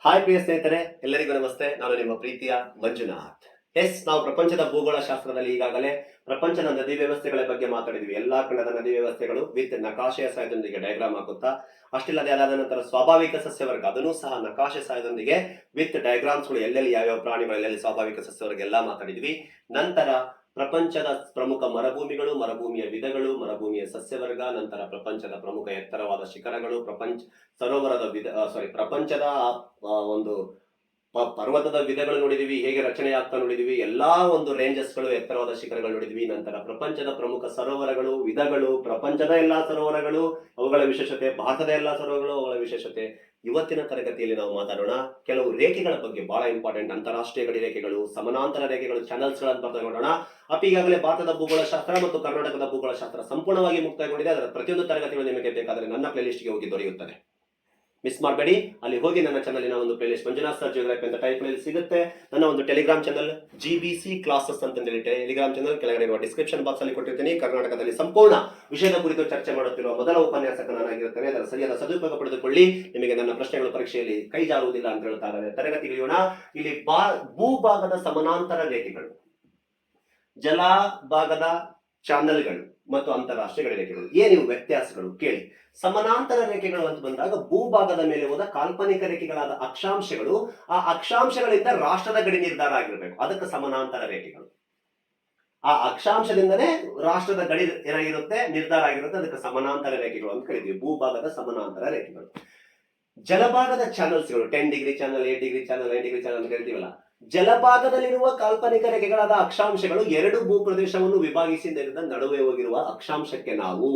Hi ಪ್ರಿಯ ಸ್ನೇಹಿತರೆ, ಎಲ್ಲರಿಗೂ ನಮಸ್ತೆ. ನಾನು ನಿಮ್ಮ ಪ್ರೀತಿಯ ಮಂಜುನಾಥ್. ನಾವು ಪ್ರಪಂಚದ ಭೂಗೋಳ ಶಾಸ್ತ್ರದಲ್ಲಿ ಈಗಾಗಲೇ ಪ್ರಪಂಚದ ನದಿ ವ್ಯವಸ್ಥೆಗಳ ಬಗ್ಗೆ ಮಾತಾಡಿದ್ವಿ. ಎಲ್ಲಾ ಖಂಡದ ನದಿ ವ್ಯವಸ್ಥೆಗಳು ವಿತ್ ನಕಾಶೆಯ ಸಹಾಯದೊಂದಿಗೆ ಡಯಾಗ್ರಾಮ್ ಹಾಕುತ್ತಾ, ಅಷ್ಟಿಲ್ಲದೆ ಅದಾದ ನಂತರ ಸ್ವಾಭಾವಿಕ ಸಸ್ಯವರ್ಗ ಅದನ್ನು ಸಹ ನಕಾಶೆ ಸಹಾಯದೊಂದಿಗೆ ವಿತ್ ಡಯಾಗ್ರಾಮ್ಸ್ಗಳು ಎಲ್ಲೆಲ್ಲಿ ಯಾವ್ಯಾವ ಪ್ರಾಣಿಗಳು ಎಲ್ಲೆಲ್ಲಿ ಸ್ವಾಭಾವಿಕ ಸಸ್ಯವರ್ಗ ಎಲ್ಲ ಮಾತಾಡಿದ್ವಿ. ನಂತರ ಪ್ರಪಂಚದ ಪ್ರಮುಖ ಮರುಭೂಮಿಗಳು, ಮರುಭೂಮಿಯ ವಿಧಗಳು, ಮರುಭೂಮಿಯ ಸಸ್ಯವರ್ಗ, ನಂತರ ಪ್ರಪಂಚದ ಪ್ರಮುಖ ಎತ್ತರವಾದ ಶಿಖರಗಳು, ಸರೋವರದ ಪ್ರಪಂಚದ ಒಂದು ಪರ್ವತದ ವಿಧಗಳು ನೋಡಿದೀವಿ, ಹೇಗೆ ರಚನೆ ಆಗ್ತಾ ನೋಡಿದೀವಿ, ಎಲ್ಲಾ ಒಂದು ರೇಂಜಸ್ಗಳು, ಎತ್ತರವಾದ ಶಿಖರಗಳು ನೋಡಿದ್ವಿ. ನಂತರ ಪ್ರಪಂಚದ ಪ್ರಮುಖ ಸರೋವರಗಳು, ವಿಧಗಳು, ಪ್ರಪಂಚದ ಎಲ್ಲಾ ಸರೋವರಗಳು, ಅವುಗಳ ವಿಶೇಷತೆ, ಭಾರತದ ಎಲ್ಲಾ ಸರೋವರಗಳು, ಅವುಗಳ ವಿಶೇಷತೆ. ಇವತ್ತಿನ ತರಗತಿಯಲ್ಲಿ ನಾವು ಮಾತಾಡೋಣ ಕೆಲವು ರೇಖೆಗಳ ಬಗ್ಗೆ, ಬಹಳ ಇಂಪಾರ್ಟೆಂಟ್. ಅಂತಾರಾಷ್ಟ್ರೀಯ ಗಡಿ ರೇಖೆಗಳು, ಸಮಾನಾಂತರ ರೇಖೆಗಳು, ಚಾನಲ್ಸ್ ಗಳನ್ನ ನೋಡೋಣ. ಈಗಾಗಲೇ ಭಾರತದ ಭೂಗೋಳಶಾಸ್ತ್ರ ಮತ್ತು ಕರ್ನಾಟಕದ ಭೂಗೋಳಶಾಸ್ತ್ರ ಸಂಪೂರ್ಣವಾಗಿ ಮುಕ್ತಾಯಗೊಂಡಿದೆ. ಅದರ ಪ್ರತಿಯೊಂದು ತರಗತಿಗಳು ನಿಮಗೆ ಬೇಕಾದರೆ ನನ್ನ ಪ್ಲೇಲಿಸ್ಟ್ಗೆ ಹೋಗಿ ದೊರೆಯುತ್ತದೆ. ಮಿಸ್ ಮಾಡಬೇಡಿ. ಅಲ್ಲಿ ಹೋಗಿ ನನ್ನ ಚಾನಲಿನ ಒಂದು ಪ್ಲೇಲಿಸ್ಟ್ ಮಂಜುನಾಥ್ ಸರ್ ಜಿಯೋಗ್ರಫಿ ಅಂತ ಟೈಪ್ ಮೇಲೆ ಸಿಗುತ್ತೆ. ನನ್ನ ಒಂದು ಟೆಲಿಗ್ರಾಮ್ ಚಾನಲ್ GBC ಕ್ಲಾಸಸ್ ಅಂತ ಹೇಳಿ ಟೆಲಿಗ್ರಾಮ್ ಚಾನಲ್ ಕೆಳಗಡೆ ಇರುವ ಡಿಸ್ಕ್ರಿಪ್ಷನ್ ಬಾಕ್ಸ್ ಅಲ್ಲಿ ಕೊಟ್ಟಿರ್ತೀನಿ. ಕರ್ನಾಟಕದಲ್ಲಿ ಸಂಪೂರ್ಣ ವಿಷಯದ ಕುರಿತು ಚರ್ಚೆ ಮಾಡುತ್ತಿರುವ ಮೊದಲ ಉಪನ್ಯಾಸಕ ನಾನಾಗಿರುತ್ತೇನೆ. ಅದರ ಸರಿಯಾದ ಸದುಪಯೋಗ ಪಡೆದುಕೊಳ್ಳಿ. ನಿಮಗೆ ನನ್ನ ಪ್ರಶ್ನೆಗಳು ಪರೀಕ್ಷೆಯಲ್ಲಿ ಕೈ ಜಾರುವುದಿಲ್ಲ ಅಂತ ಹೇಳ್ತಾ ಇದ್ದಾರೆ. ತರಗತಿಗಳಿಯೋಣ. ಇಲ್ಲಿ ಭೂಭಾಗದ ಸಮಾನಾಂತರ ರೇಖೆಗಳು, ಜಲಭಾಗದ ಚಾನಲ್ಗಳು ಮತ್ತು ಅಂತಾರಾಷ್ಟ್ರೀಯ ಗಡಿ ರೇಖೆಗಳು, ಏನಿವು ವ್ಯತ್ಯಾಸಗಳು ಕೇಳಿ. ಸಮಾನಾಂತರ ರೇಖೆಗಳು ಅಂತ ಬಂದಾಗ ಭೂಭಾಗದ ಮೇಲೆ ಹೋದ ಕಾಲ್ಪನಿಕ ರೇಖೆಗಳಾದ ಅಕ್ಷಾಂಶಗಳು, ಆ ಅಕ್ಷಾಂಶಗಳಿಂದ ರಾಷ್ಟ್ರದ ಗಡಿ ನಿರ್ಧಾರ ಆಗಿರಬೇಕು, ಅದಕ್ಕೆ ಸಮಾನಾಂತರ ರೇಖೆಗಳು. ಆ ಅಕ್ಷಾಂಶದಿಂದನೇ ರಾಷ್ಟ್ರದ ಗಡಿ ಏನಾಗಿರುತ್ತೆ, ನಿರ್ಧಾರ ಆಗಿರುತ್ತೆ, ಅದಕ್ಕೆ ಸಮಾನಾಂತರ ರೇಖೆಗಳು ಅಂತ ಕರಿತೀವಿ. ಭೂಭಾಗದ ಸಮಾನಾಂತರ ರೇಖೆಗಳು. ಜಲಭಾಗದ ಚಾನಲ್ಸ್ಗಳು 10 degree channel, 8 Degree Channel, 9 Degree channel ಅಂತ ಕರಿತೀವಲ್ಲ, ಜಲಭಾಗದಲ್ಲಿರುವ ಕಾಲ್ಪನಿಕ ರೇಖೆಗಳಾದ ಅಕ್ಷಾಂಶಗಳು ಎರಡು ಭೂಪ್ರದೇಶವನ್ನು ವಿಭಾಗಿಸಿ ನಡುವೆ ಹೋಗಿರುವ ಅಕ್ಷಾಂಶಕ್ಕೆ ನಾವು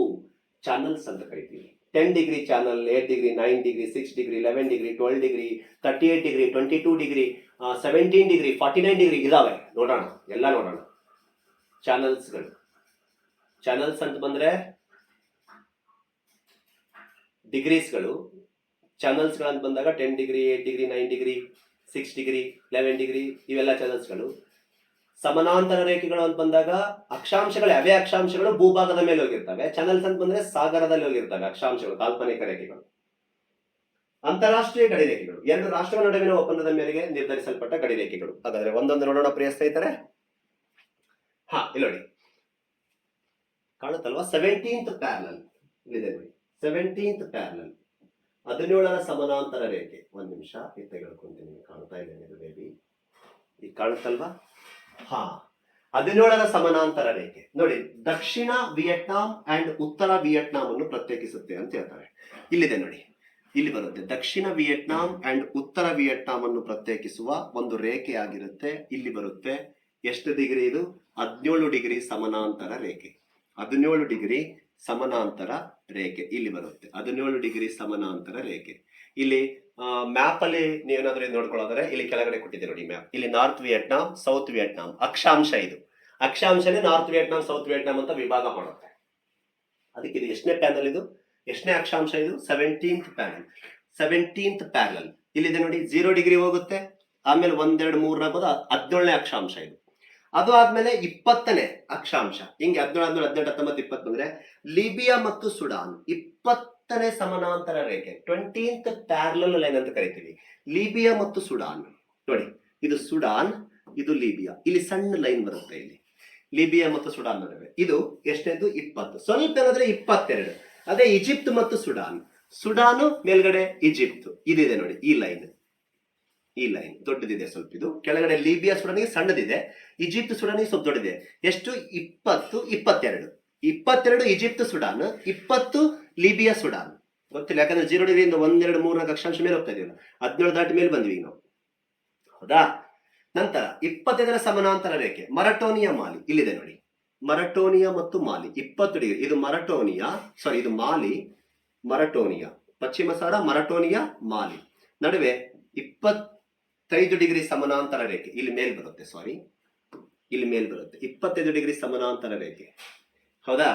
ಚಾನಲ್ಸ್ ಅಂತ ಕರಿತೀವಿ. 10 degree channel, 8 degree, 9 degree, 6 degree, 11 degree, 12 degree, 38 degree, 22 degree, 17 degree, 49 degree ಇದಾವೆ. ನೋಡೋಣ, ಎಲ್ಲ ನೋಡೋಣ. ಚಾನಲ್ಸ್ಗಳು, ಚಾನಲ್ಸ್ ಅಂತ ಬಂದ್ರೆ ಡಿಗ್ರೀಸ್ಗಳು, ಚಾನಲ್ಸ್ಗಳಂತ ಬಂದಾಗ 10 degree, 8 degree, 9 degree, 6 degree, 11 degree, ಇವೆಲ್ಲ ಚಾನಲ್ಸ್ಗಳು. ಸಮಾನಾಂತರ ರೇಖೆಗಳು ಅಂತ ಬಂದಾಗ ಅಕ್ಷಾಂಶಗಳು, ಅವೇ ಅಕ್ಷಾಂಶಗಳು ಭೂಭಾಗದ ಮೇಲೆ ಹೋಗಿರ್ತವೆ. ಚಾನಲ್ಸ್ ಅಂತ ಬಂದ್ರೆ ಸಾಗರದಲ್ಲಿ ಹೋಗಿರ್ತವೆ ಅಕ್ಷಾಂಶಗಳು, ಕಾಲ್ಪನಿಕ ರೇಖೆಗಳು. ಅಂತಾರಾಷ್ಟ್ರೀಯ ಗಡಿ ರೇಖೆಗಳು, ಎರಡು ರಾಷ್ಟ್ರಗಳ ನಡುವಿನ ಒಪ್ಪಂದದ ಮೇರೆಗೆ ನಿರ್ಧರಿಸಲ್ಪಟ್ಟ ಗಡಿ ರೇಖೆಗಳು. ಹಾಗಾದ್ರೆ ಒಂದೊಂದು ನೋಡೋಣ ಪ್ರಿಯ ಸ್ನೇಹಿತರೆ. ಇಲ್ಲಿ ನೋಡಿ, ಕಾಣುತ್ತಲ್ವಾ? 17th ಪ್ಯಾರಲಲ್ ಇಲ್ಲಿದೆ ನೋಡಿ. 17th ಪ್ಯಾರಲಲ್, 17ರ ಸಮಾನಾಂತರ ರೇಖೆ. ಒಂದ್ ನಿಮಿಷ ತೆಗೆದುಕೊಂತೀನಿ, ಕಾಣ್ತಾ ಇದೆ ಬೇಬಿ, ಈಗ ಕಾಣುತ್ತಲ್ವಾ? 17ರ ಸಮಾನಾಂತರ ರೇಖೆ ನೋಡಿ. ದಕ್ಷಿಣ ವಿಯೆಟ್ನಾಂ ಅಂಡ್ ಉತ್ತರ ವಿಯೆಟ್ನಾಂ ಅನ್ನು ಪ್ರತ್ಯೇಕಿಸುತ್ತೆ ಅಂತ ಹೇಳ್ತಾರೆ. ಇಲ್ಲಿದೆ ನೋಡಿ, ಇಲ್ಲಿ ಬರುತ್ತೆ. ದಕ್ಷಿಣ ವಿಯೆಟ್ನಾಂ ಅಂಡ್ ಉತ್ತರ ವಿಯೆಟ್ನಾಂ ಅನ್ನು ಪ್ರತ್ಯೇಕಿಸುವ ಒಂದು ರೇಖೆ ಆಗಿರುತ್ತೆ. ಇಲ್ಲಿ ಬರುತ್ತೆ. ಎಷ್ಟು ಡಿಗ್ರಿ ಇದು? 17 ಡಿಗ್ರಿ ಸಮಾನಾಂತರ ರೇಖೆ. 17 ಡಿಗ್ರಿ ಸಮಾನಾಂತರ ರೇಖೆ ಇಲ್ಲಿ ಬರುತ್ತೆ. 17 ಡಿಗ್ರಿ ಸಮಾನಾಂತರ ರೇಖೆ. ಇಲ್ಲಿ ಮ್ಯಾಪ್ ಅಲ್ಲಿ ನೀವೇನಾದ್ರೂ ನೋಡ್ಕೊಳ್ಳೋದ್ರೆ ಇಲ್ಲಿ ಕೆಳಗಡೆ ಕೊಟ್ಟಿದೆ ನೋಡಿ ಮ್ಯಾಪ್. ಇಲ್ಲಿ ನಾರ್ತ್ ವಿಯೆಟ್ನಾಂ, ಸೌತ್ ವಿಯೆಟ್ನಾಂ ಅಕ್ಷಾಂಶ. ಇದು ಅಕ್ಷಾಂಶನೇ ನಾರ್ತ್ ವಿಯೆಟ್ನಾಂ, ಸೌತ್ ವಿಯೆಟ್ನಾಂ ಅಂತ ವಿಭಾಗ ಮಾಡುತ್ತೆ. ಅದಕ್ಕೆ ಇದು ಎಷ್ಟನೇ ಪ್ಯಾನಲ್? ಇದು ಎಷ್ಟನೇ ಅಕ್ಷಾಂಶ? ಇದು 17th ಪ್ಯಾನಲ್. 17th ಪ್ಯಾರಲಲ್ ಇಲ್ಲಿದೆ ನೋಡಿ. 0 ಡಿಗ್ರಿ ಹೋಗುತ್ತೆ, ಆಮೇಲೆ 1, 2, 3 ಆಗೋದು 17ನೇ ಅಕ್ಷಾಂಶ ಇದು. ಅದು ಆದ್ಮೇಲೆ 20ನೇ ಅಕ್ಷಾಂಶ. ಹಿಂಗೆ 17, 18, 19, 20 ಬಂದ್ರೆ ಲಿಬಿಯಾ ಮತ್ತು ಸುಡಾನ್ 20ನೇ ಸಮಾನಾಂತರ ರೇಖೆ, 20th ಪ್ಯಾರಲಲ್ ಲೈನ್ ಅಂತ ಕರಿತೀವಿ. ಲಿಬಿಯಾ ಮತ್ತು ಸುಡಾನ್ ನೋಡಿ, ಇದು ಸುಡಾನ್, ಇದು ಲಿಬಿಯಾ. ಇಲ್ಲಿ ಸಣ್ಣ ಲೈನ್ ಬರುತ್ತೆ, ಇಲ್ಲಿ ಲಿಬಿಯಾ ಮತ್ತು ಸುಡಾನ್ ನಡುವೆ. ಇದು ಎಷ್ಟೇದು? 20. ಸ್ವಲ್ಪ ಏನಾದ್ರೆ 22. ಅದೇ ಈಜಿಪ್ಟ್ ಮತ್ತು ಸುಡಾನ್, ಸುಡಾನು ಮೇಲ್ಗಡೆ ಈಜಿಪ್ಟ್, ಇದಿದೆ ನೋಡಿ ಈ ಲೈನ್. ಈ ಲೈನ್ ದೊಡ್ಡದಿದೆ ಸ್ವಲ್ಪ. ಇದು ಕೆಳಗಡೆ ಲಿಬಿಯಾ ಸುಡಾನಿಗೆ ಸಣ್ಣದಿದೆ, ಈಜಿಪ್ಟ್ ಸುಡಾನಿಗೆ ಸ್ವಲ್ಪ ದೊಡ್ಡದಿದೆ. ಎಷ್ಟು? 20, 22. 22 ಈಜಿಪ್ಟ್ ಸುಡಾನ್, 20 ಲಿಬಿಯಾ ಸುಡಾನ್. ಗೊತ್ತಿಲ್ಲ, ಯಾಕಂದ್ರೆ 0 ಡಿಗ್ರಿಯಿಂದ 1, 2, 3, 4 ಅಕ್ಷಾಂಶ ಮೇಲೆ ಹೋಗ್ತಾ ಇದೀವಲ್ಲ, 17 ದಾಟಿ ಮೇಲೆ ಬಂದ್ವಿ ನಾವು, ಹೌದಾ? ನಂತರ 25ರ ಸಮಾನಾಂತರ ರೇಖೆ ಮರಟೋನಿಯಾ ಮಾಲಿ ಇಲ್ಲಿದೆ ನೋಡಿ. ಮರಟೋನಿಯಾ ಮತ್ತು ಮಾಲಿ 20 ಡಿಗ್ರಿ. ಇದು ಮರಟೋನಿಯಾ, ಇದು ಮಾಲಿ, ಮರಟೋನಿಯಾ, ಪಶ್ಚಿಮ ಸಹಾರಾ, ಮರಟೋನಿಯಾ, ಮಾಲಿ ನಡುವೆ 25 ಡಿಗ್ರಿ ಸಮಾನಾಂತರ ರೇಖೆ ಇಲ್ಲಿ ಮೇಲ್ ಬರುತ್ತೆ. ಇಲ್ಲಿ ಮೇಲ್ ಬರುತ್ತೆ 25 ಡಿಗ್ರಿ ಸಮಾನಾಂತರ ರೇಖೆ, ಹೌದಾ?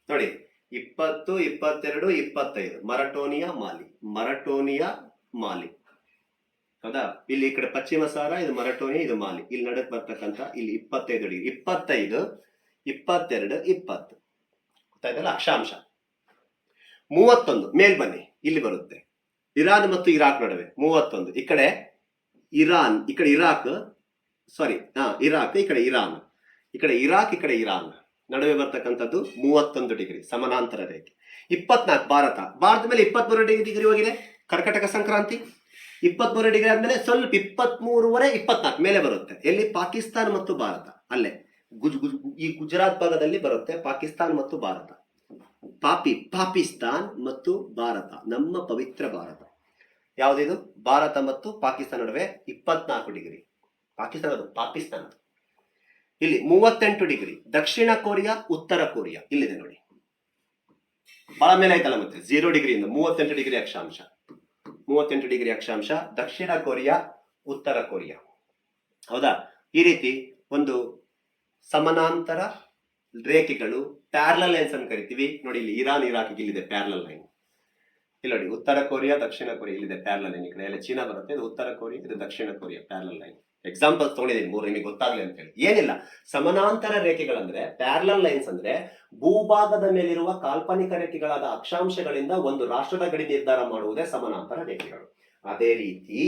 ನೋಡಿ 20, 22, 25 ಮರಟೋನಿಯಾ ಮಾಲಿ, ಮರಟೋನಿಯಾ ಮಾಲಿ, ಹೌದಾ? ಇಲ್ಲಿ ಈ ಕಡೆ ಪಶ್ಚಿಮ ಸಹಾರಾ, ಇದು ಮರಟೋನಿಯಾ, ಇದು ಮಾಲಿ. ಇಲ್ಲಿ ನಡಕ್ ಬರ್ತಕ್ಕಂಥ ಇಲ್ಲಿ 25 ಡಿಗ್ರಿ, 25, 22, 20 ಗೊತ್ತಾಯ್ತಲ್ಲ ಅಕ್ಷಾಂಶ. 31 ಮೇಲ್ ಬನ್ನಿ, ಇಲ್ಲಿ ಬರುತ್ತೆ. ಇರಾನ್ ಮತ್ತು ಇರಾಕ್ ನಡುವೆ 31. ಈ ಕಡೆ ಇರಾನ್, ಈ ಕಡೆ ಇರಾಕ್, ಸಾರಿ ಇರಾಕ್, ಈ ಕಡೆ ಇರಾನ್, ಈ ಕಡೆ ಇರಾಕ್, ಈ ಕಡೆ ಇರಾನ್ ನಡುವೆ ಬರ್ತಕ್ಕಂಥದ್ದು 31 ಡಿಗ್ರಿ ಸಮಾನಾಂತರ ರೇಖೆ. 24 ಭಾರತದ ಮೇಲೆ 23 ಡಿಗ್ರಿ ಹೋಗಿದೆ, ಕರ್ಕಟಕ ಸಂಕ್ರಾಂತಿ. 23 ಡಿಗ್ರಿ ಆದ್ಮೇಲೆ ಸ್ವಲ್ಪ 23ವರೆ 24 ಮೇಲೆ ಬರುತ್ತೆ. ಎಲ್ಲಿ? ಪಾಕಿಸ್ತಾನ ಮತ್ತು ಭಾರತ. ಅಲ್ಲೇ ಈ ಗುಜರಾತ್ ಭಾಗದಲ್ಲಿ ಬರುತ್ತೆ ಪಾಕಿಸ್ತಾನ ಮತ್ತು ಭಾರತ. ಪಾಕಿಸ್ತಾನ್ ಮತ್ತು ಭಾರತ, ನಮ್ಮ ಪವಿತ್ರ ಭಾರತ. ಯಾವುದಿದು? ಭಾರತ ಮತ್ತು ಪಾಕಿಸ್ತಾನ ನಡುವೆ 24 ಡಿಗ್ರಿ. ಪಾಕಿಸ್ತಾನ. ಇಲ್ಲಿ 38 ಡಿಗ್ರಿ ದಕ್ಷಿಣ ಕೊರಿಯಾ, ಉತ್ತರ ಕೊರಿಯಾ ಇಲ್ಲಿದೆ ನೋಡಿ. ಬಹಳ ಮೇಲೆ ಆಯ್ತಲ್ಲ ಮತ್ತೆ, 0 ಡಿಗ್ರಿಯಿಂದ 38 ಡಿಗ್ರಿ ಅಕ್ಷಾಂಶ. 38 ಡಿಗ್ರಿ ಅಕ್ಷಾಂಶ ದಕ್ಷಿಣ ಕೊರಿಯಾ, ಉತ್ತರ ಕೊರಿಯಾ. ಹೌದಾ? ಈ ರೀತಿ ಒಂದು ಸಮಾನಾಂತರ ರೇಖೆಗಳು, ಪ್ಯಾರಲಲ್ ಲೈನ್ಸ್ ಅನ್ನು ಕರಿತೀವಿ ನೋಡಿ. ಇಲ್ಲಿ ಇರಾನ್ ಇರಾಕ್ ಇಲ್ಲಿದೆ ಪ್ಯಾರಲಲ್ ಲೈನ್. ಇಲ್ಲಿ ನೋಡಿ, ಉತ್ತರ ಕೊರಿಯಾ ದಕ್ಷಿಣ ಕೊರಿಯಾ ಇಲ್ಲಿದೆ ಪ್ಯಾರಲಲ್ ಲೈನ್. ಈ ಕಡೆ ಎಲ್ಲ ಚೀನಾ ಬರುತ್ತೆ, ಇದು ಉತ್ತರ ಕೊರಿಯಾ, ಇದು ದಕ್ಷಿಣ ಕೊರಿಯಾ ಪ್ಯಾರಲಲ್ ಲೈನ್. ಎಕ್ಸಾಂಪಲ್ ತಗೊಂಡಿದ್ದೀನಿ 3 ನಿಮಗೆ ಗೊತ್ತಾಗ್ಲಿ ಅಂತ ಹೇಳಿ. ಏನಿಲ್ಲ, ಸಮಾನಾಂತರ ರೇಖೆಗಳಂದ್ರೆ ಪ್ಯಾರಲಲ್ ಲೈನ್ಸ್ ಅಂದ್ರೆ ಭೂಭಾಗದ ಮೇಲಿರುವ ಕಾಲ್ಪನಿಕ ರೇಖೆಗಳಾದ ಅಕ್ಷಾಂಶಗಳಿಂದ ಒಂದು ರಾಷ್ಟ್ರದ ಗಡಿ ನಿರ್ಧಾರ ಮಾಡುವುದೇ ಸಮಾನಾಂತರ ರೇಖೆಗಳು. ಅದೇ ರೀತಿ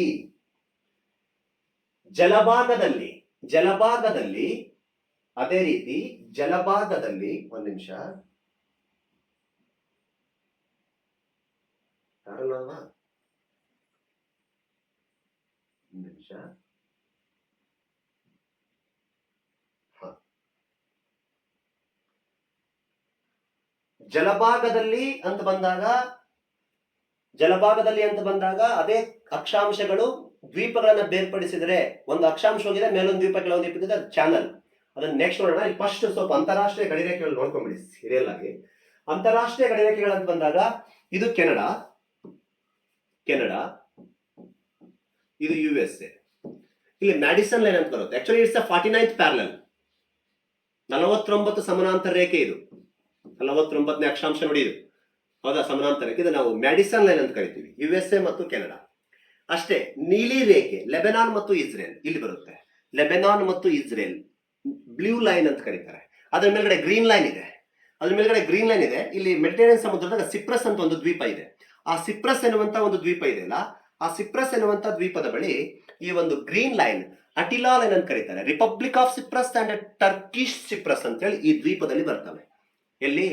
ಜಲಭಾಗದಲ್ಲಿ ಒಂದ್ ನಿಮಿಷ, ಜಲಭಾಗದಲ್ಲಿ ಅಂತ ಬಂದಾಗ ಅದೇ ಅಕ್ಷಾಂಶಗಳು ದ್ವೀಪಗಳನ್ನ ಬೇರ್ಪಡಿಸಿದರೆ, ಒಂದು ಅಕ್ಷಾಂಶ ಹೋಗಿದೆ ಮೇಲೊಂದು ದ್ವೀಪ ಕೆಳಗೊಂದು ದ್ವೀಪ ಇದೆ, ಚಾನಲ್. ಅದನ್ನ ನೆಕ್ಸ್ಟ್ ನೋಡೋಣ. ಇಲ್ಲಿ ಫಸ್ಟ್ ಸ್ವಲ್ಪ ಅಂತಾರಾಷ್ಟ್ರೀಯ ಗಡಿರೇಖೆಗಳು ನೋಡ್ಕೊಂಡ್ಬಿಡಿ ಸೀರಿಯಲ್ ಆಗಿ. ಅಂತಾರಾಷ್ಟ್ರೀಯ ಗಡಿರೇಖೆಗಳಂತ ಬಂದಾಗ ಇದು ಕೆನಡಾ, ಇದು USA. ಇಲ್ಲಿ ಮ್ಯಾಡಿಸನ್ ಲೈನ್ ಅಂತ ಬರುತ್ತೆ. Actually it's 49th parallel. 49 ಸಮಾನಾಂತರ ರೇಖೆ ಇದು. 49ನೇ ಅಕ್ಷಾಂಶ ನೋಡಿ ಇದು. ಹೌದಾ? ಸಮಾನಾಂತರ ರೇಖೆ. ಇದು ನಾವು ಮ್ಯಾಡಿಸನ್ ಲೈನ್ ಅಂತ ಕರಿತೀವಿ. USA ಮತ್ತು ಕೆನಡಾ. ಅಷ್ಟೇ. ನೀಲಿ ರೇಖೆ ಲೆಬನಾನ್ ಮತ್ತು ಇಸ್ರೇಲ್ ಇಲ್ಲಿ ಬರುತ್ತೆ. ಲೆಬನಾನ್ ಮತ್ತು ಇಸ್ರೇಲ್ ಬ್ಲೂ ಲೈನ್ ಅಂತ ಕರೀತಾರೆ. ಅದ್ರ ಮೇಲ್ಗಡೆ ಗ್ರೀನ್ ಲೈನ್ ಇದೆ. ಇಲ್ಲಿ ಮೆಡಿಟರೇನಿಯನ್ ಸಮುದ್ರದಾಗ ಸಿಪ್ರಸ್ ಅಂತ ಒಂದು ದ್ವೀಪ ಇದೆ. ಆ ಸಿಪ್ರಸ್ ಎನ್ನುವಂತ ಒಂದು ದ್ವೀಪ ಇದೆಯಲ್ಲ, ಆ ಸಿಪ್ರಸ್ ಎನ್ನುವಂತ ದ್ವೀಪದ ಬಳಿ ಈ ಒಂದು ಗ್ರೀನ್ ಲೈನ್ ಅಟಿಲಾ ಲೈನ್ ಅಂತ ಕರೀತಾರೆ. Republic of Cyprus and Turkish Cyprus ಅಂತ ಹೇಳಿ ಈ ದ್ವೀಪದಲ್ಲಿ ಬರ್ತವೆ. ಎಲ್ಲಿ?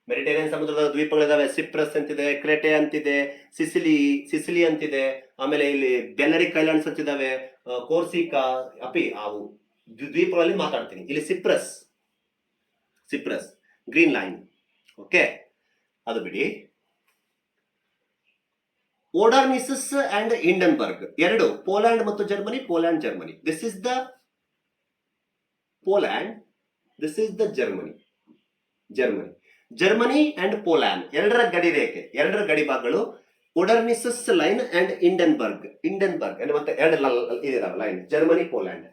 ಮೆಡಿಟರೇನಿಯನ್ ಸಮುದ್ರದ ದ್ವೀಪಗಳಿದಾವೆ. ಸಿಪ್ರಸ್ ಅಂತಿದೆ, ಕ್ರೆಟೆ ಅಂತಿದೆ, ಸಿಸಿಲಿ ಅಂತಿದೆ, ಆಮೇಲೆ ಇಲ್ಲಿ ಬೆಲರಿಕ್ ಐಲ್ಯಾಂಡ್ಸ್ ಅಂತಿದಾವೆ, ಕೋರ್ಸಿಕಾ, ಅವು ದ್ವೀಪಗಳಲ್ಲಿ ಮಾತಾಡ್ತೀನಿ. ಇಲ್ಲಿ ಸಿಪ್ರಸ್ ಗ್ರೀನ್ ಲೈನ್. ಓಕೆ, ಅದು ಬಿಡಿ. ಓಡರ್ನಿಸಸ್ ಅಂಡ್ ಹಿಂಡನ್ಬರ್ಗ್ ಎರಡು, ಪೋಲ್ಯಾಂಡ್ ಮತ್ತು Germany. Germany. This is the Poland, this is the Germany and Poland ಎರಡರ ಗಡಿ ರೇಖೆ, ಎರಡರ ಗಡಿ ಭಾಗಗಳು ಓಡರ್ನಿಸಸ್ ಲೈನ್ ಅಂಡ್ ಹಿಂಡನ್ಬರ್ಗ್ ಮತ್ತೆ ಎರಡು ಇದಾವೆ ಲೈನ್, ಜರ್ಮನಿ ಪೋಲ್ಯಾಂಡ್.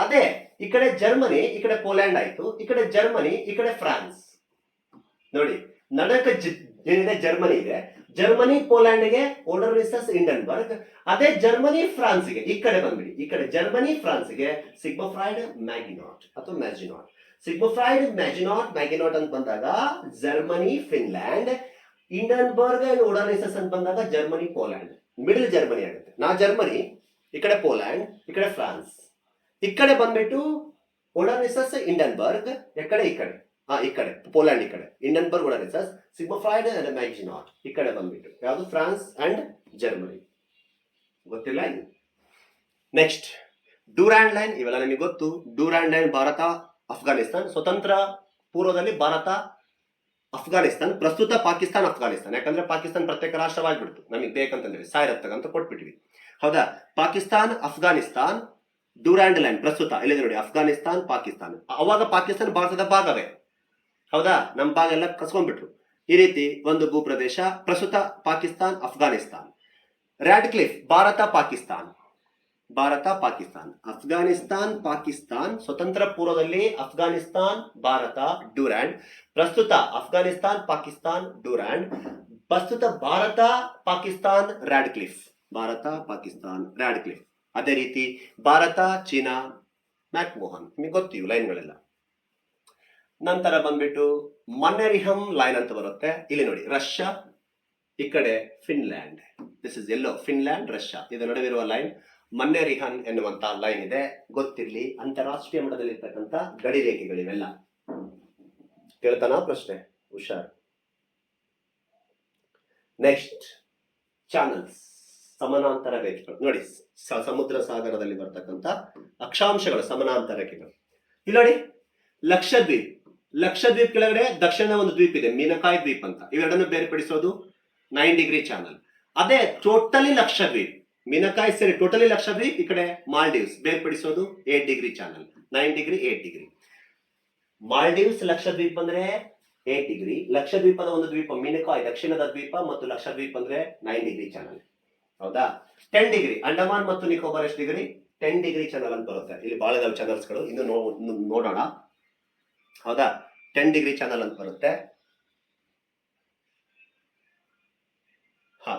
ಅದೇ ಈ ಕಡೆ ಜರ್ಮನಿ, ಈ ಕಡೆ ಪೋಲ್ಯಾಂಡ್ ಆಯ್ತು. ಈ ಕಡೆ ಜರ್ಮನಿ, ಈ ಕಡೆ ಫ್ರಾನ್ಸ್. ನೋಡಿ, ನಡಕ ಏನಿದೆ ಜರ್ಮನಿ ಇದೆ. ಜರ್ಮನಿ ಪೋಲ್ಯಾಂಡ್ಗೆ ಓಡರ್ನಿಸಸ್ ಹಿಂಡನ್ಬರ್ಗ್. ಅದೇ ಜರ್ಮನಿ ಫ್ರಾನ್ಸ್ಗೆ ಈ ಕಡೆ ಬಂದ್ಬಿಡಿ. ಈ ಕಡೆ ಜರ್ಮನಿ ಫ್ರಾನ್ಸ್ಗೆ ಸಿಗ್ಮಫ್ರಾಯ್ಡ್ ಮ್ಯಾಗಿನಾಟ್ ಅಥವಾ ಮ್ಯಾಜಿನಾಟ್. ಸಿಗ್ಮಫ್ರಾಯ್ಡ್ ಮ್ಯಾಗಿನಾಟ್ ಅಂತ ಬಂದಾಗ ಜರ್ಮನಿ ಫಿನ್ಲ್ಯಾಂಡ್, ಹಿಂಡನ್ಬರ್ಗ್ ಅಂಡ್ ಓಡರ್ನಿಸಸ್ ಅಂತ ಬಂದಾಗ ಜರ್ಮನಿ ಪೋಲ್ಯಾಂಡ್. ಮಿಡಲ್ ಜರ್ಮನಿ ಆಗುತ್ತೆ. ಜರ್ಮನಿ, ಈ ಕಡೆ ಪೋಲ್ಯಾಂಡ್, ಈ ಕಡೆ ಫ್ರಾನ್ಸ್. ಈ ಕಡೆ ಬಂದ್ಬಿಟ್ಟು ಓಡರ್ನಿಸಸ್ ಹಿಂಡನ್ಬರ್ಗ್, ಈ ಕಡೆ ಪೋಲ್ಯಾಂಡ್, ಈ ಕಡೆ ಹಿಂಡನ್ಬರ್ಗ್ ಓಡರ್ನಿಸಸ್, ಸಿಗ್ಮಫ್ರಾಯ್ಡ್ ಅಂಡ್ ಮ್ಯಾಗಿನಾಟ್. ಈ ಕಡೆ ಬಂದ್ಬಿಟ್ಟು ಯಾವುದು? France and Germany. ಗೊತ್ತಿಲ್ಲ? Next Durand Line. ಇವೆಲ್ಲ ನಿಮಗೆ ಗೊತ್ತು. Durand Line Bharat Afghanistan. ಸ್ವತಂತ್ರ ಪೂರ್ವದಲ್ಲಿ ಭಾರತ ಅಫ್ಘಾನಿಸ್ತಾನ್, ಪ್ರಸ್ತುತ ಪಾಕಿಸ್ತಾನ್ ಅಫ್ಘಾನಿಸ್ತಾನ್. ಯಾಕಂದ್ರೆ ಪಾಕಿಸ್ತಾನ ಪ್ರತ್ಯೇಕ ರಾಷ್ಟ್ರವಾಗಿಬಿಡ್ತು, ನಮಗೆ ಬೇಕಂತಂದ್ರೆ ಸಾಯಿರತ್ತಗಂತ ಕೊಟ್ಬಿಟ್ವಿ. ಹೌದಾ? ಪಾಕಿಸ್ತಾನ್ ಅಫ್ಘಾನಿಸ್ತಾನ್ ಡ್ಯೂರಾಂಡ್ ಲೈನ್ ಪ್ರಸ್ತುತ ಇಲ್ಲಿದೆ ನೋಡಿ, ಅಫ್ಘಾನಿಸ್ತಾನ್ ಪಾಕಿಸ್ತಾನ್. ಅವಾಗ ಪಾಕಿಸ್ತಾನ ಭಾರತದ ಭಾಗವೇ. ಹೌದಾ? ನಮ್ಮ ಭಾಗ ಎಲ್ಲ ಕಸ್ಕೊಂಡ್ಬಿಟ್ರು. ಈ ರೀತಿ ಒಂದು ಭೂಪ್ರದೇಶ. ಪ್ರಸ್ತುತ ಪಾಕಿಸ್ತಾನ್ ಅಫ್ಘಾನಿಸ್ತಾನ್. Radcliffe Bharat Pakistan, Afghanistan Pakistan. ಸ್ವತಂತ್ರ ಪೂರ್ವದಲ್ಲಿ ಅಫ್ಘಾನಿಸ್ತಾನ್ ಭಾರತ ಡ್ಯೂರಾಂಡ್. ಪ್ರಸ್ತುತ ಅಫ್ಘಾನಿಸ್ತಾನ್ ಪಾಕಿಸ್ತಾನ್ ಡ್ಯೂರಾಂಡ್. ಪ್ರಸ್ತುತ ಭಾರತ ಪಾಕಿಸ್ತಾನ್ ರ್ಯಾಡ್ ಕ್ಲಿಫ್. ಅದೇ ರೀತಿ ಭಾರತ ಚೀನಾ ಮ್ಯಾಕ್ಮೋಹನ್. ನಿಮಗೆ ಗೊತ್ತು ಇವು ಲೈನ್ಗಳೆಲ್ಲ. ನಂತರ ಬಂದ್ಬಿಟ್ಟು ಮನ್ನೆರಿಹಮ್ ಲೈನ್ ಅಂತ ಬರುತ್ತೆ. ಇಲ್ಲಿ ನೋಡಿ, ರಷ್ಯಾ, ಈ ಕಡೆ Finland. This is yellow, Finland, Russia, ಇದು ನಡುವಿರುವ ಲೈನ್ ಮನ್ನೆರಿಹನ್ ಎನ್ನುವಂತ ಲೈನ್ ಇದೆ, ಗೊತ್ತಿರಲಿ. ಅಂತಾರಾಷ್ಟ್ರೀಯ ಮಟ್ಟದಲ್ಲಿ ಇರ್ತಕ್ಕಂಥ ಗಡಿ ರೇಖೆಗಳಿವೆಲ್ಲ. ಕೇಳ್ತಾನ ಪ್ರಶ್ನೆ, ಹುಷಾರ್. ನೆಕ್ಸ್ಟ್, ಚಾನಲ್ಸ್, ಸಮಾನಾಂತರ ರೇಖೆಗಳು. ನೋಡಿ, ಸಮುದ್ರ ಸಾಗರದಲ್ಲಿ ಬರ್ತಕ್ಕಂಥ ಅಕ್ಷಾಂಶಗಳು, ಸಮಾನಾಂತರ ರೇಖೆಗಳು. ಇಲ್ಲಿ ನೋಡಿ, ಲಕ್ಷದ್ವೀಪ್. ಲಕ್ಷದ್ವೀಪ್ ಕೆಳಗಡೆ ದಕ್ಷಿಣ ಒಂದು ದ್ವೀಪ್ ಇದೆ, ಮೀನಕಾಯಿ ದ್ವೀಪ್ ಅಂತ. ಇವೆರಡನ್ನು ಬೇರ್ಪಡಿಸೋದು 9 ಡಿಗ್ರಿ ಚಾನಲ್. ಅದೇ ಟೋಟಲಿ ಲಕ್ಷದ್ವೀಪ್, ಮೀನಕಾಯಿ ಸೇರಿ ಟೋಟಲಿ ಲಕ್ಷದ್ವೀಪ್, ಈ ಕಡೆ ಮಾಲ್ಡೀವ್ಸ್ ಬೇರ್ಪಡಿಸೋದು 8 Degree Channel. 9 degree 8 degree. Maldives Lakshadweep ಅಂದ್ರೆ 8 ಡಿಗ್ರಿ. ಲಕ್ಷದ್ವೀಪದ ಒಂದು ದ್ವೀಪ ಮೀನಕಾಯಿ ದಕ್ಷಿಣದ ದ್ವೀಪ, ಮತ್ತು ಲಕ್ಷದ್ವೀಪ್ ಅಂದ್ರೆ 9 ಡಿಗ್ರಿ ಚಾನಲ್. ಹೌದಾ? 10 ಡಿಗ್ರಿ ಅಂಡಮಾನ್ ಮತ್ತು ನಿಕೋಬಾರ್ ಎಷ್ಟು ಡಿಗ್ರಿ? 10 ಡಿಗ್ರಿ ಚಾನಲ್ ಅಂತ ಬರುತ್ತೆ. ಇಲ್ಲಿ ಬಹಳ ಇದಾವೆ ಚಾನಲ್ಸ್ಗಳು, ಇನ್ನು ನೋಡೋಣ. ಹೌದಾ? 10 ಡಿಗ್ರಿ ಚಾನಲ್ ಅಂತ ಬರುತ್ತೆ. ಹಾ,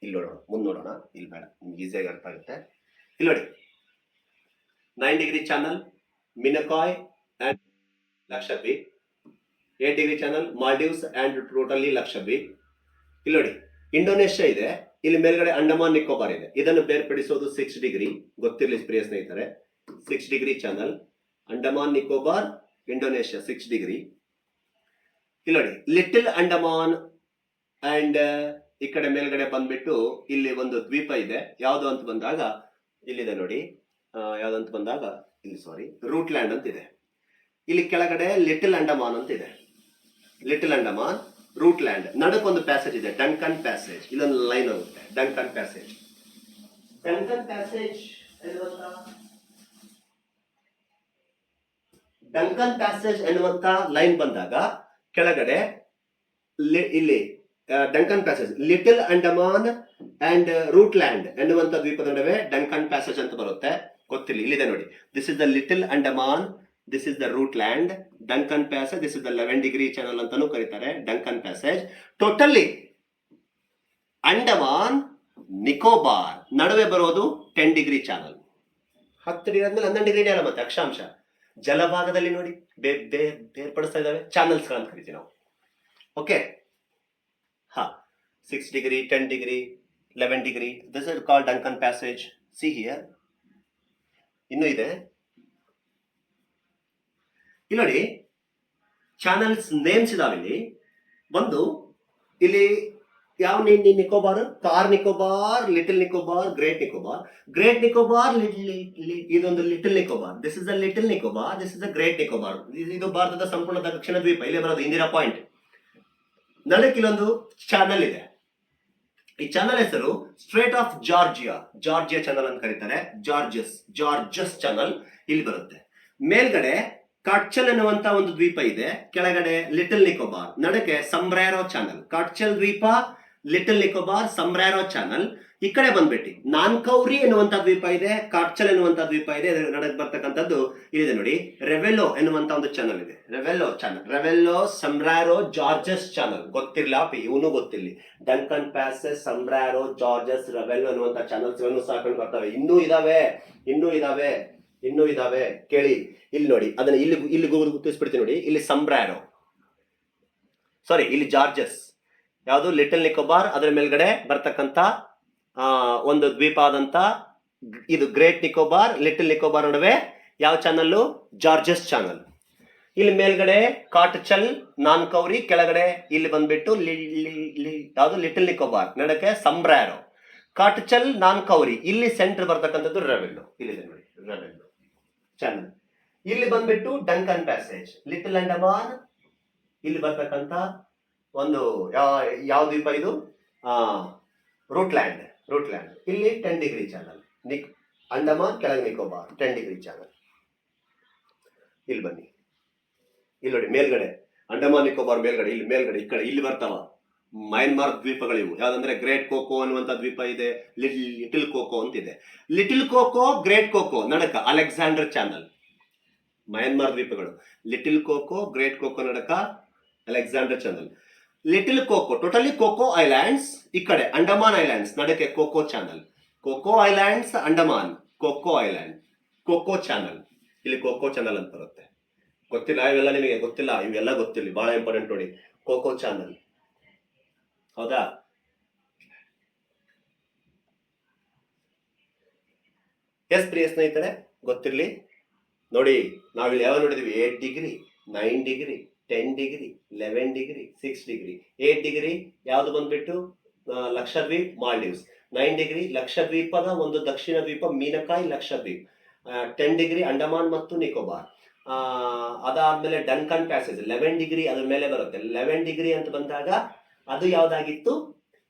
ಇಲ್ಲಿ ನೋಡೋಣ, ಮುಂದೆ ನೋಡೋಣ. ಇಲ್ಲಿ ಬೇಡ, ನಿಮ್ಗೆ ಈಸಿಯಾಗಿ ಅರ್ಥ ಆಗುತ್ತೆ. ಇಲ್ಲಿ ನೋಡಿ, 9 Degree Channel Minicoy and Lakshadweep. 8 Degree Channel Maldives and totally Lakshadweep. ಇಲ್ಲಿ ನೋಡಿ, ಇಂಡೋನೇಷ್ಯಾ ಇದೆ, ಇಲ್ಲಿ ಮೇಲ್ಗಡೆ ಅಂಡಮಾನ್ ನಿಕೋಬಾರ್ ಇದೆ. ಇದನ್ನು ಬೇರ್ಪಡಿಸೋದು 6 ಡಿಗ್ರಿ. ಗೊತ್ತಿರಲಿ ಪ್ರಿಯ ಸ್ನೇಹಿತರೆ, 6 degree channel, Andaman Nicobar Indonesia 6 degree. ಇಲ್ಲಿ ನೋಡಿ, ಲಿಟಲ್ ಅಂಡಮಾನ್ ಅಂಡ್ ಈ ಕಡೆ ಮೇಲ್ಗಡೆ ಬಂದ್ಬಿಟ್ಟು ಇಲ್ಲಿ ಒಂದು ದ್ವೀಪ ಇದೆ. ಯಾವುದು ಅಂತ ಬಂದಾಗ ಇಲ್ಲಿದೆ ನೋಡಿ, ಯಾವ್ದು ಅಂತ ಬಂದಾಗ ಇಲ್ಲಿ ರೂಟ್ ಲ್ಯಾಂಡ್ ಅಂತ ಇದೆ. ಇಲ್ಲಿ ಕೆಳಗಡೆ ಲಿಟಲ್ ಅಂಡಮಾನ್ ಅಂತ ಇದೆ. ಲಿಟಲ್ ಅಂಡಮಾನ್, ರೂಟ್ ಲ್ಯಾಂಡ್, ನಡಕ್ಕೊಂದು ಪ್ಯಾಸೇಜ್ ಇದೆ, ಡಂಕನ್ ಪ್ಯಾಸೇಜ್. ಇಲ್ಲೊಂದು ಲೈನ್ ಹೋಗುತ್ತೆ, Duncan Passage. Duncan Passage Duncan Passage ಎನ್ನುವಂತ ಲೈನ್ ಬಂದಾಗ ಕೆಳಗಡೆ ಇಲ್ಲಿ Duncan Passage, Little Andaman and Rutland ಎನ್ನುವಂತ ದ್ವೀಪದ ನಡುವೆ ಡಂಕನ್ ಪ್ಯಾಸೇಜ್ ಅಂತ ಬರುತ್ತೆ. ಗೊತ್ತಿಲ್ಲ, ಇಲ್ಲಿದೆ ನೋಡಿ, this is the little Andaman, this is the Rutland, Duncan passage, this is the 11 degree channel ಅಂತಾನೂ ಕರೀತಾರೆ, Duncan passage. Totally Andaman Nicobar ನಡುವೆ ಬರೋದು 10 ಡಿಗ್ರಿ ಚಾನಲ್. 10 ಡಿಗ್ರಿ ಆದ್ಮೇಲೆ 11 ಡಿಗ್ರಿ ಅಲ್ಲ ಮತ್ತೆ ಅಕ್ಷಾಂಶ. ಜಲಭಾಗದಲ್ಲಿ ನೋಡಿ ಬೇರ್ಪಡಿಸ್ತಾ ಇದ್ದಾವೆ, ಚಾನಲ್ಸ್ ಅಂತ ಕರಿತೀವಿ ನಾವು. ಓಕೆ, ಹಾ, 6 degree, 10 degree, 11 degree, this is called Duncan passage. See here, ಇನ್ನೂ ಇದೆ. ಇಲ್ಲಿ ನೋಡಿ, ಚಾನಲ್ಸ್ ನೇಮ್ಸ್ ಇದಾವೆ ಇಲ್ಲಿ. ಒಂದು ಇಲ್ಲಿ ಯಾವ Nicobar? Car Nicobar, Little Nicobar, Great Nicobar. Great Nicobar, ಇದೊಂದು Little Nicobar. This is the Little Nicobar, this is the Great Nicobar. ಇದು ಭಾರತದ ಸಂಪೂರ್ಣ ದಕ್ಷಿಣ ದ್ವೀಪ. ಇಲ್ಲಿ ಬರೋದು ಇಂದಿರಾ ಪಾಯಿಂಟ್. ನಡಕ್ಕೆ ಇಲ್ಲೊಂದು ಚಾನಲ್ ಇದೆ. ಈ ಚಾನಲ್ ಹೆಸರು straight of Georgia, Georgia channel ಅಂತ ಕರೀತಾರೆ. ಜಾರ್ಜಸ್ ಚಾನಲ್ ಇಲ್ಲಿ ಬರುತ್ತೆ. ಮೇಲ್ಗಡೆ ಕಾಟ್ಚಲ್ ಎನ್ನುವಂತ ಒಂದು ದ್ವೀಪ ಇದೆ, ಕೆಳಗಡೆ ಲಿಟಲ್ ನಿಕೋಬಾರ್, ನಡಕ್ಕೆ ಸಂಬ್ರಾರೋ ಚಾನಲ್. ಕಾಟ್ಚಲ್ ದ್ವೀಪ, ಲಿಟಲ್ ನಿಕೋಬಾರ್, ಸಂಬ್ರಾರೋ ಚಾನಲ್. ಈ ಕಡೆ ಬಂದ್ಬಿಟ್ಟು ನಾನ್ಕೌರಿ ಎನ್ನುವಂತ ದ್ವೀಪ ಇದೆ, ಕಾಟ್ಚಲ್ ಎನ್ನುವಂತ ದ್ವೀಪ ಇದೆ. ನಡಕ್ ಬರ್ತಕ್ಕಂಥದ್ದು ಇಲ್ಲಿದೆ ನೋಡಿ, ರೆವೆಲ್ಲೋ ಎನ್ನುವಂತ ಒಂದು ಚಾನಲ್ ಇದೆ. ರೆವೆಲ್ಲೋ ಚಾನಲ್, ರೆವೆಲ್ಲೋ, ಸಂಬ್ರಾರೋ, ಜಾರ್ಜಸ್ ಚಾನಲ್. ಗೊತ್ತಿಲ್ಲ, ಇವನು ಗೊತ್ತಿಲ್ಲ. ಡಂಕನ್ ಪ್ಯಾಸೇಜ್, ಸಂಬ್ರಾರೋ, ಜಾರ್ಜಸ್, ರೆವೆಲ್ಲೋ ಎನ್ನುವಂತ ಚಾನಲ್ಸ್ ಗಳನ್ನು ಸಾಕೊಂಡು ಬರ್ತವೆ. ಇನ್ನೂ ಇದಾವೆ ಕೇಳಿ. ಇಲ್ಲಿ ನೋಡಿ, ಅದನ್ನ ಇಲ್ಲಿ ಗುರುತಿಸ್ಬಿಡ್ತೀನಿ ನೋಡಿ. ಇಲ್ಲಿ ಸಂಬ್ರಾರೋ, ಇಲ್ಲಿ ಜಾರ್ಜಸ್, ಯಾವುದು ಲಿಟಲ್ ನಿಕೋಬಾರ್, ಅದರ ಮೇಲ್ಗಡೆ ಬರ್ತಕ್ಕಂಥ ಒಂದು ದ್ವೀಪ ಆದಂತ ಇದು ಗ್ರೇಟ್ ನಿಕೋಬಾರ್, ಲಿಟಲ್ ನಿಕೋಬಾರ್ ನಡುವೆ ಯಾವ ಚಾನಲ್? ಜಾರ್ಜಸ್ ಚಾನಲ್. ಇಲ್ಲಿ ಮೇಲ್ಗಡೆ ಕಾಟ್ಚಲ್, ನಾನ್ಕೌರಿ, ಕೆಳಗಡೆ ಇಲ್ಲಿ ಬಂದ್ಬಿಟ್ಟು ಯಾವುದು ಲಿಟಲ್ ನಿಕೋಬಾರ್, ನಡಕ್ಕೆ ಸಂಬ್ರಾರೋ. ಕಾಟ್ಚಲ್, ನಾನ್ಕೌರಿ, ಇಲ್ಲಿ ಸೆಂಟರ್ ಬರ್ತಕ್ಕಂಥದ್ದು ರೆವೆಲ್ಲೋ. ಇಲ್ಲಿದೆ ನೋಡಿ, ರೆವೆಲ್ಲೋ ಚಾನಲ್. ಇಲ್ಲಿ ಬಂದ್ಬಿಟ್ಟು ಡಂಕನ್ ಪ್ಯಾಸೇಜ್, ಲಿಟಲ್ ಅಂಡಮಾನ್. ಇಲ್ಲಿ ಬರ್ತಕ್ಕಂಥ ಒಂದು ಯಾವ ದ್ವೀಪ ಇದು? Rutland. ಇಲ್ಲಿ 10 ಡಿಗ್ರಿ ಚಾನಲ್. ಅಂಡಮಾನ್, ಕೆಳಗೆ ನಿಕೋಬಾರ್, 10 ಡಿಗ್ರಿ ಚಾನಲ್. ಇಲ್ಲಿ ಬನ್ನಿ, ಇಲ್ಲಿ ನೋಡಿ, ಮೇಲ್ಗಡೆ ಅಂಡಮಾನ್ ನಿಕೋಬಾರ್ ಮೇಲ್ಗಡೆ, ಇಲ್ಲಿ ಮೇಲ್ಗಡೆ ಈ ಕಡೆ ಇಲ್ಲಿ ಬರ್ತಾವ ಮಯನ್ಮಾರ್ ದ್ವೀಪಗಳಿವು. ಯಾವ್ದಂದ್ರೆ ಗ್ರೇಟ್ ಕೋಕೋ ಅನ್ನುವಂತ ದ್ವೀಪ ಇದೆ, ಲಿಟಲ್ ಕೋಕೋ ಅಂತಿದೆ. ಲಿಟಲ್ ಕೋಕೋ, ಗ್ರೇಟ್ ಕೋಕೋ ನಡಕ ಅಲೆಕ್ಸಾಂಡರ್ ಚಾನಲ್. ಮಯನ್ಮಾರ್ ದ್ವೀಪಗಳು ಲಿಟಲ್ ಕೋಕೋ, ಗ್ರೇಟ್ ಕೋಕೋ ನಡಕ Alexander Channel. Little Coco, totally Coco islands. ಈ ಕಡೆ ಅಂಡಮಾನ್ ಐಲ್ಯಾಂಡ್ಸ್, ನಡಕ್ಕೆ Coco Channel. Coco islands, Andaman, Coco island, Coco Channel. ಇಲ್ಲಿ ಕೋಕೋ ಚಾನಲ್ ಅಂತ ಬರುತ್ತೆ. ಗೊತ್ತಿಲ್ಲ ಇವೆಲ್ಲ ನಿಮಗೆ? ಗೊತ್ತಿಲ್ಲ, ಇವೆಲ್ಲ ಗೊತ್ತಿಲ್ಲ, ಬಹಳ ಇಂಪಾರ್ಟೆಂಟ್ ನೋಡಿ. ಕೋಕೋ ಚಾನಲ್, ಹೌದಾ? ಎಸ್ ಪ್ರಿಯ ಸ್ನೇಹಿತರೆ, ಗೊತ್ತಿರಲಿ ನೋಡಿ, ನಾವಿಲ್ಲಿ ಯಾವ ನೋಡಿದ್ವಿ? 8 degree, 9 degree, 10 degree, 11 degree, 6 degree. 8 degree ಯಾವುದು ಬಂದ್ಬಿಟ್ಟು ಲಕ್ಷದ್ವೀಪ್, ಮಾಲ್ಡೀವ್ಸ್. 9 ಡಿಗ್ರಿ ಲಕ್ಷದ್ವೀಪದ ಒಂದು ದಕ್ಷಿಣ ದ್ವೀಪ ಮೀನಕಾಯಿ ಲಕ್ಷದ್ವೀಪ್. 10 ಡಿಗ್ರಿ ಅಂಡಮಾನ್ ಮತ್ತು ನಿಕೋಬಾರ್. ಅದಾದ್ಮೇಲೆ ಡನ್ಕನ್ ಪ್ಯಾಸೇಜ್ 11 ಡಿಗ್ರಿ ಅದ್ರ ಮೇಲೆ ಬರುತ್ತೆ. 11 ಡಿಗ್ರಿ ಅಂತ ಬಂದಾಗ ಅದು ಯಾವ್ದಾಗಿತ್ತು?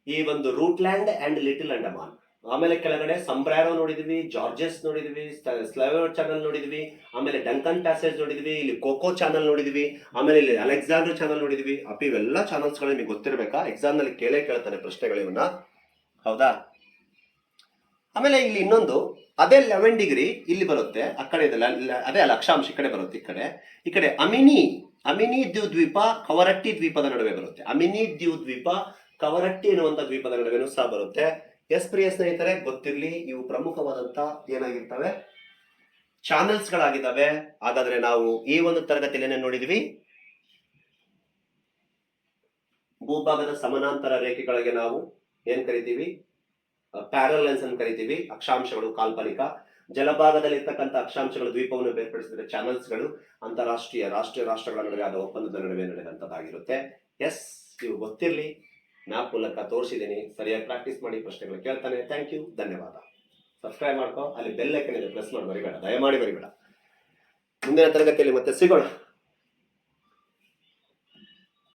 ಈ ಒಂದು ರೂಟ್ಲ್ಯಾಂಡ್ ಅಂಡ್ ಲಿಟಲ್ ಅಂಡಮಾನ್. ಆಮೇಲೆ ಕೆಳಗಡೆ ಸಂಬ್ರಾರೋ ನೋಡಿದ್ವಿ, ಜಾರ್ಜಸ್ ನೋಡಿದ್ವಿ, ಸ್ಲೈವರ್ ಚಾನಲ್ ನೋಡಿದ್ವಿ, ಆಮೇಲೆ ಡಂಕನ್ ಪ್ಯಾಸೇಜ್ ನೋಡಿದ್ವಿ, ಇಲ್ಲಿ ಕೋಕೋ ಚಾನಲ್ ನೋಡಿದ್ವಿ, ಆಮೇಲೆ ಇಲ್ಲಿ ಅಲೆಕ್ಸಾಂಡರ್ ಚಾನಲ್ ನೋಡಿದ್ವಿ. ಅಪ್ಪ ಇವೆಲ್ಲ ಚಾನಲ್ಸ್ಗಳು ನಿಮಗೆ ಗೊತ್ತಿರಬೇಕಾ? ಎಕ್ಸಾಮ್ ನಲ್ಲಿ ಕೇಳ್ತಾನೆ ಪ್ರಶ್ನೆಗಳು ಇವನ್ನ, ಹೌದಾ? ಆಮೇಲೆ ಇಲ್ಲಿ ಇನ್ನೊಂದು, ಅದೇ 11 ಡಿಗ್ರಿ ಇಲ್ಲಿ ಬರುತ್ತೆ, ಆ ಕಡೆ ಅದೇ ಅಕ್ಷಾಂಶ ಈ ಕಡೆ ಬರುತ್ತೆ. ಈ ಕಡೆ ಅಮಿನಿ ದ್ವೀಪ ಕವರಟ್ಟಿ ದ್ವೀಪದ ನಡುವೆ ಬರುತ್ತೆ. ಅಮಿನಿ ದ್ವೀಪ ಕವರಟ್ಟಿ ಎನ್ನುವಂತ ದ್ವೀಪದ ನಡುವೆನೂ ಸಹ ಬರುತ್ತೆ. ಎಸ್ ಪ್ರಿಯ ಸ್ನೇಹಿತರೆ, ಗೊತ್ತಿರಲಿ, ಇವು ಪ್ರಮುಖವಾದಂತ ಏನಾಗಿರ್ತವೆ? ಚಾನಲ್ಸ್ ಗಳಾಗಿದ್ದಾವೆ. ಹಾಗಾದ್ರೆ ನಾವು ಈ ಒಂದು ತರಗತಿಯಲ್ಲಿ ಏನೇನು ನೋಡಿದ್ವಿ? ಭೂಭಾಗದ ಸಮಾನಾಂತರ ರೇಖೆಗಳಿಗೆ ನಾವು ಏನ್ ಕರಿತೀವಿ? ಪ್ಯಾರಲೈನ್ಸ್ ಅಂತ ಕರಿತೀವಿ. ಅಕ್ಷಾಂಶಗಳು ಕಾಲ್ಪನಿಕ. ಜಲಭಾಗದಲ್ಲಿ ಇರ್ತಕ್ಕಂಥ ಅಕ್ಷಾಂಶಗಳು ದ್ವೀಪವನ್ನು ಬೇರ್ಪಡಿಸಿದರೆ ಚಾನಲ್ಸ್ಗಳು. ಅಂತಾರಾಷ್ಟ್ರೀಯ ರಾಷ್ಟ್ರಗಳ ನಡುವೆ ಆದ ಒಪ್ಪಂದದ ನಡುವೆ ನಡೆದಂತದ್ದಾಗಿರುತ್ತೆ. ಎಸ್, ಇವು ಗೊತ್ತಿರಲಿ, ಮ್ಯಾಪ್ ಮೂಲಕ ತೋರಿಸಿದ್ದೀನಿ. ಸರಿಯಾಗಿ ಪ್ರಾಕ್ಟೀಸ್ ಮಾಡಿ, ಪ್ರಶ್ನೆಗಳು ಕೇಳ್ತಾನೆ. ಥ್ಯಾಂಕ್ ಯು, ಧನ್ಯವಾದ. ಸಬ್ಸ್ಕ್ರೈಬ್ ಮಾಡ್ಕೋ, ಅಲ್ಲಿ ಬೆಲ್ ಐಕನ್ ಇದೆ, ಪ್ರೆಸ್ ಮಾಡಿ, ಬರಿಬೇಡ, ದಯಮಾಡಿ ಬರಿಬೇಡ. ಮುಂದಿನ ತರಗತಿಯಲ್ಲಿ ಮತ್ತೆ ಸಿಗೋಣ.